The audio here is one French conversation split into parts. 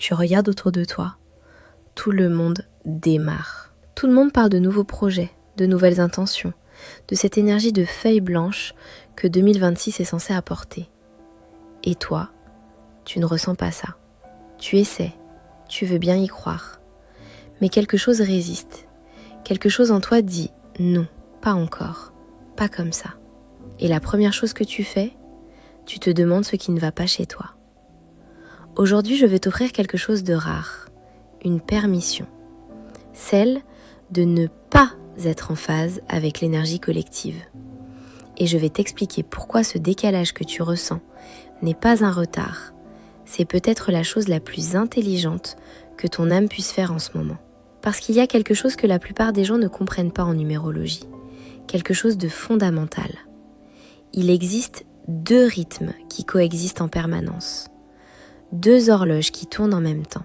Tu regardes autour de toi, tout le monde démarre. Tout le monde parle de nouveaux projets, de nouvelles intentions, de cette énergie de feuille blanche que 2026 est censé apporter. Et toi, tu ne ressens pas ça. Tu essaies, tu veux bien y croire. Mais quelque chose résiste. Quelque chose en toi dit non, pas encore, pas comme ça. Et la première chose que tu fais, tu te demandes ce qui ne va pas chez toi. Aujourd'hui, je vais t'offrir quelque chose de rare, une permission. Celle de ne pas être en phase avec l'énergie collective. Et je vais t'expliquer pourquoi ce décalage que tu ressens n'est pas un retard. C'est peut-être la chose la plus intelligente que ton âme puisse faire en ce moment. Parce qu'il y a quelque chose que la plupart des gens ne comprennent pas en numérologie. Quelque chose de fondamental. Il existe 2 rythmes qui coexistent en permanence. 2 horloges qui tournent en même temps.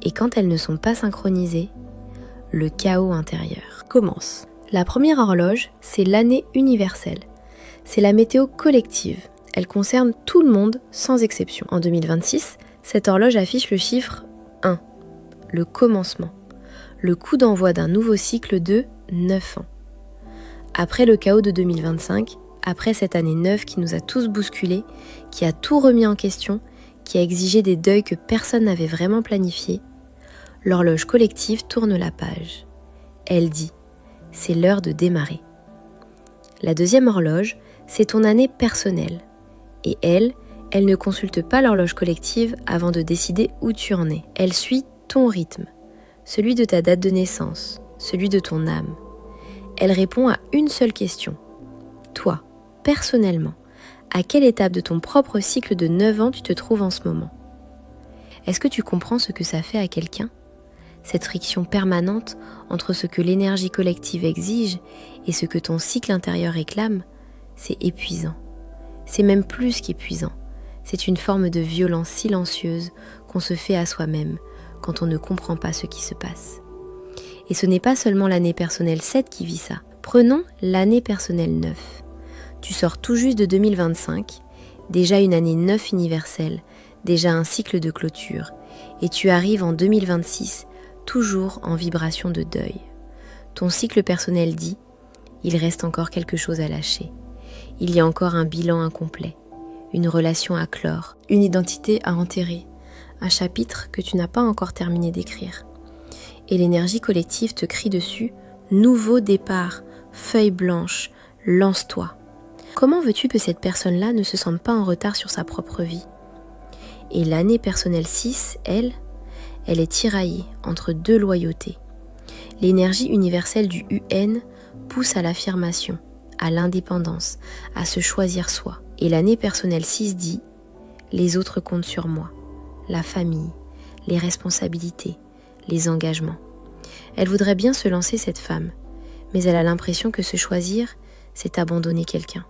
Et quand elles ne sont pas synchronisées, le chaos intérieur commence. La première horloge, c'est l'année universelle. C'est la météo collective. Elle concerne tout le monde sans exception. En 2026, cette horloge affiche le chiffre 1, le commencement, le coup d'envoi d'un nouveau cycle de 9 ans. Après le chaos de 2025, après cette année neuve qui nous a tous bousculés, qui a tout remis en question, qui a exigé des deuils que personne n'avait vraiment planifiés, l'horloge collective tourne la page. Elle dit « c'est l'heure de démarrer ». La deuxième horloge, c'est ton année personnelle. Et elle ne consulte pas l'horloge collective avant de décider où tu en es. Elle suit ton rythme, celui de ta date de naissance, celui de ton âme. Elle répond à une seule question. Toi, personnellement, à quelle étape de ton propre cycle de 9 ans tu te trouves en ce moment? Est-ce que tu comprends ce que ça fait à quelqu'un? Cette friction permanente entre ce que l'énergie collective exige et ce que ton cycle intérieur réclame, c'est épuisant. C'est même plus qu'épuisant. C'est une forme de violence silencieuse qu'on se fait à soi-même quand on ne comprend pas ce qui se passe. Et ce n'est pas seulement l'année personnelle 7 qui vit ça. Prenons l'année personnelle 9. Tu sors tout juste de 2025, déjà une année 9 universelle, déjà un cycle de clôture, et tu arrives en 2026, toujours en vibration de deuil. Ton cycle personnel dit, il reste encore quelque chose à lâcher. Il y a encore un bilan incomplet, une relation à clore, une identité à enterrer, un chapitre que tu n'as pas encore terminé d'écrire. Et l'énergie collective te crie dessus, nouveau départ, feuille blanche, lance-toi. Comment veux-tu que cette personne-là ne se sente pas en retard sur sa propre vie? Et l'année personnelle 6, elle est tiraillée entre 2 loyautés. L'énergie universelle du UN pousse à l'affirmation, à l'indépendance, à se choisir soi. Et l'année personnelle 6 dit « les autres comptent sur moi », la famille, les responsabilités, les engagements. Elle voudrait bien se lancer cette femme, mais elle a l'impression que se choisir, c'est abandonner quelqu'un.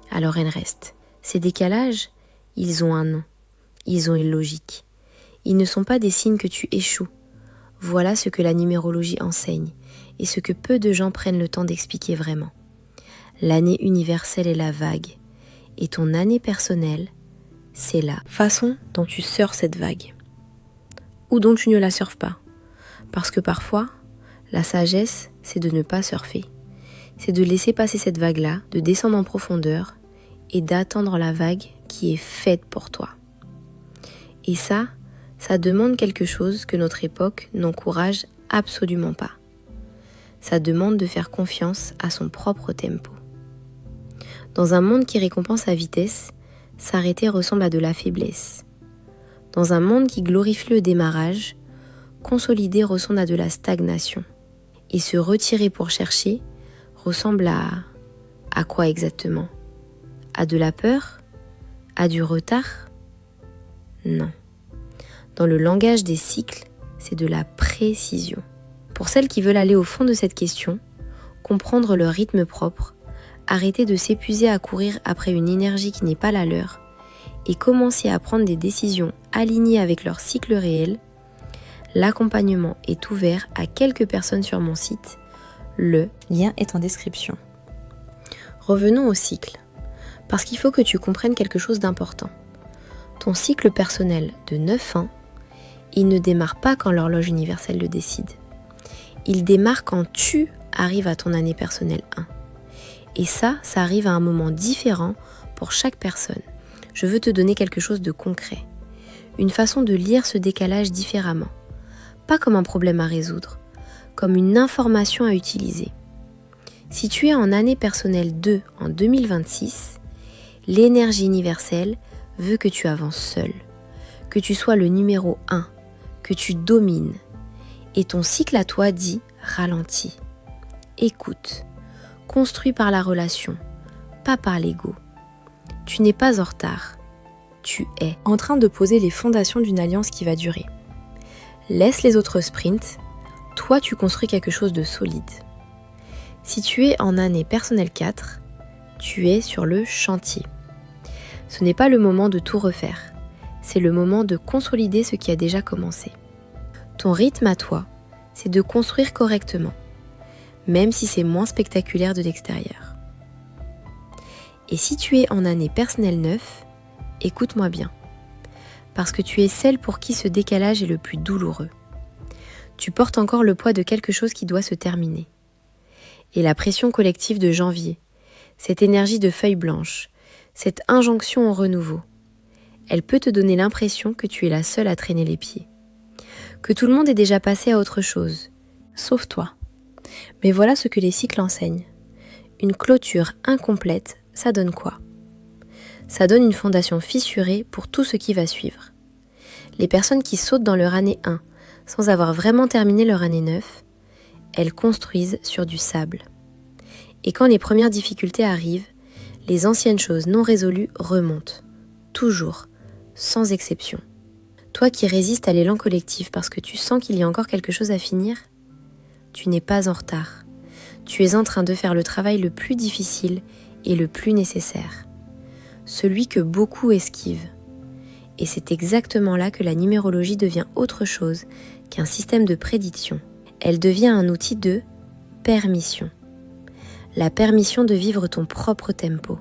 Alors elle reste. Ces décalages, ils ont un nom, ils ont une logique. Ils ne sont pas des signes que tu échoues. Voilà ce que la numérologie enseigne et ce que peu de gens prennent le temps d'expliquer vraiment. L'année universelle est la vague et ton année personnelle, c'est la façon dont tu surfes cette vague ou dont tu ne la surfes pas. Parce que parfois, la sagesse, c'est de ne pas surfer. C'est de laisser passer cette vague-là, de descendre en profondeur et d'attendre la vague qui est faite pour toi. Et ça demande quelque chose que notre époque n'encourage absolument pas. Ça demande de faire confiance à son propre tempo. Dans un monde qui récompense la vitesse, s'arrêter ressemble à de la faiblesse. Dans un monde qui glorifie le démarrage, consolider ressemble à de la stagnation. Et se retirer pour chercher ressemble à quoi exactement? À de la peur? À du retard? Non. Dans le langage des cycles, c'est de la précision. Pour celles qui veulent aller au fond de cette question, comprendre leur rythme propre, arrêter de s'épuiser à courir après une énergie qui n'est pas la leur et commencer à prendre des décisions alignées avec leur cycle réel, l'accompagnement est ouvert à quelques personnes sur mon site. Le lien est en description. Revenons au cycle, parce qu'il faut que tu comprennes quelque chose d'important. Ton cycle personnel de 9 ans Il ne démarre pas quand l'horloge universelle le décide. Il démarre quand tu arrives à ton année personnelle 1. Et ça arrive à un moment différent pour chaque personne. Je veux te donner quelque chose de concret. Une façon de lire ce décalage différemment. Pas comme un problème à résoudre, comme une information à utiliser. Si tu es en année personnelle 2 en 2026, l'énergie universelle veut que tu avances seul, que tu sois le numéro 1, que tu domines. Et ton cycle à toi dit ralentis. Écoute, construis par la relation, pas par l'ego. Tu n'es pas en retard, tu es en train de poser les fondations d'une alliance qui va durer. Laisse les autres sprints, toi tu construis quelque chose de solide. Si tu es en année personnelle 4, tu es sur le chantier. Ce n'est pas le moment de tout refaire, c'est le moment de consolider ce qui a déjà commencé. Ton rythme à toi, c'est de construire correctement, même si c'est moins spectaculaire de l'extérieur. Et si tu es en année personnelle 9, écoute-moi bien, parce que tu es celle pour qui ce décalage est le plus douloureux. Tu portes encore le poids de quelque chose qui doit se terminer. Et la pression collective de janvier, cette énergie de feuille blanche, cette injonction au renouveau, elle peut te donner l'impression que tu es la seule à traîner les pieds. Que tout le monde est déjà passé à autre chose, sauf toi. Mais voilà ce que les cycles enseignent. Une clôture incomplète, ça donne quoi ? Ça donne une fondation fissurée pour tout ce qui va suivre. Les personnes qui sautent dans leur année 1 sans avoir vraiment terminé leur année 9, elles construisent sur du sable. Et quand les premières difficultés arrivent, les anciennes choses non résolues remontent. Toujours, sans exception. Toi qui résistes à l'élan collectif parce que tu sens qu'il y a encore quelque chose à finir, tu n'es pas en retard. Tu es en train de faire le travail le plus difficile et le plus nécessaire. Celui que beaucoup esquivent. Et c'est exactement là que la numérologie devient autre chose qu'un système de prédiction. Elle devient un outil de permission. La permission de vivre ton propre tempo.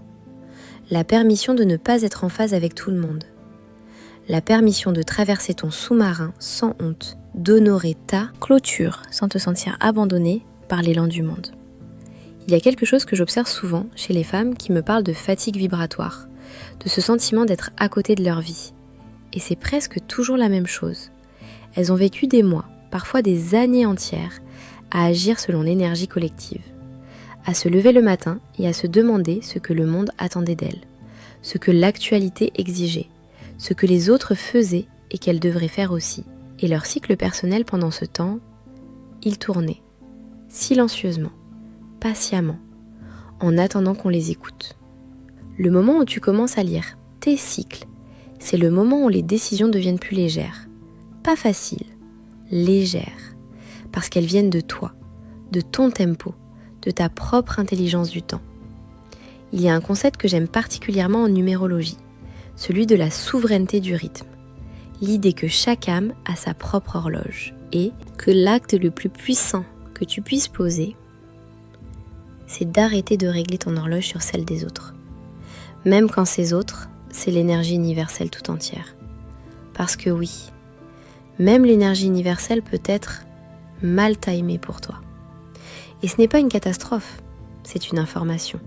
La permission de ne pas être en phase avec tout le monde. La permission de traverser ton sous-marin sans honte, d'honorer ta clôture sans te sentir abandonné par l'élan du monde. Il y a quelque chose que j'observe souvent chez les femmes qui me parlent de fatigue vibratoire, de ce sentiment d'être à côté de leur vie. Et c'est presque toujours la même chose. Elles ont vécu des mois, parfois des années entières, à agir selon l'énergie collective, à se lever le matin et à se demander ce que le monde attendait d'elles, ce que l'actualité exigeait, ce que les autres faisaient et qu'elles devraient faire aussi. Et leur cycle personnel pendant ce temps, il tournait, silencieusement, patiemment, en attendant qu'on les écoute. Le moment où tu commences à lire tes cycles, c'est le moment où les décisions deviennent plus légères. Pas faciles, légères, parce qu'elles viennent de toi, de ton tempo, de ta propre intelligence du temps. Il y a un concept que j'aime particulièrement en numérologie, celui de la souveraineté du rythme. L'idée que chaque âme a sa propre horloge et que l'acte le plus puissant que tu puisses poser, c'est d'arrêter de régler ton horloge sur celle des autres. Même quand ces autres, c'est l'énergie universelle tout entière. Parce que oui, même l'énergie universelle peut être mal timée pour toi. Et ce n'est pas une catastrophe, c'est une information.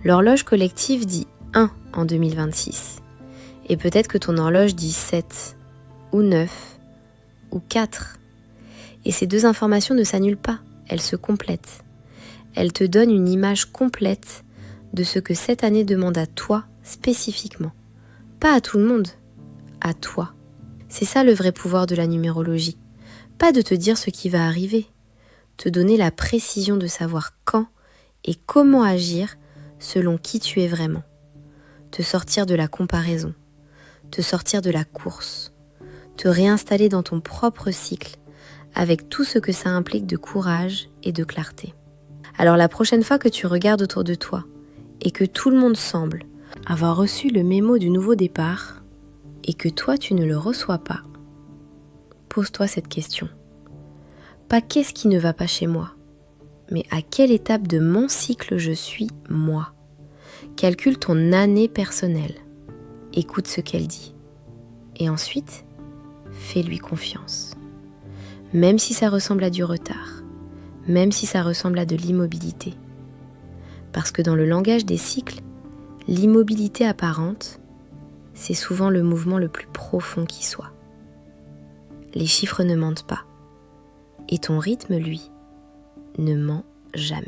L'horloge collective dit 1 en 2026. Et peut-être que ton horloge dit 7, ou 9, ou 4. Et ces deux informations ne s'annulent pas, elles se complètent. Elles te donnent une image complète de ce que cette année demande à toi spécifiquement. Pas à tout le monde, à toi. C'est ça le vrai pouvoir de la numérologie. Pas de te dire ce qui va arriver, te donner la précision de savoir quand et comment agir selon qui tu es vraiment. Te sortir de la comparaison, te sortir de la course, te réinstaller dans ton propre cycle avec tout ce que ça implique de courage et de clarté. Alors la prochaine fois que tu regardes autour de toi et que tout le monde semble avoir reçu le mémo du nouveau départ et que toi tu ne le reçois pas, pose-toi cette question. Pas qu'est-ce qui ne va pas chez moi, mais à quelle étape de mon cycle je suis moi. Calcule ton année personnelle. Écoute ce qu'elle dit. Et ensuite, fais-lui confiance. Même si ça ressemble à du retard, même si ça ressemble à de l'immobilité. Parce que dans le langage des cycles, l'immobilité apparente, c'est souvent le mouvement le plus profond qui soit. Les chiffres ne mentent pas. Et ton rythme, lui, ne ment jamais.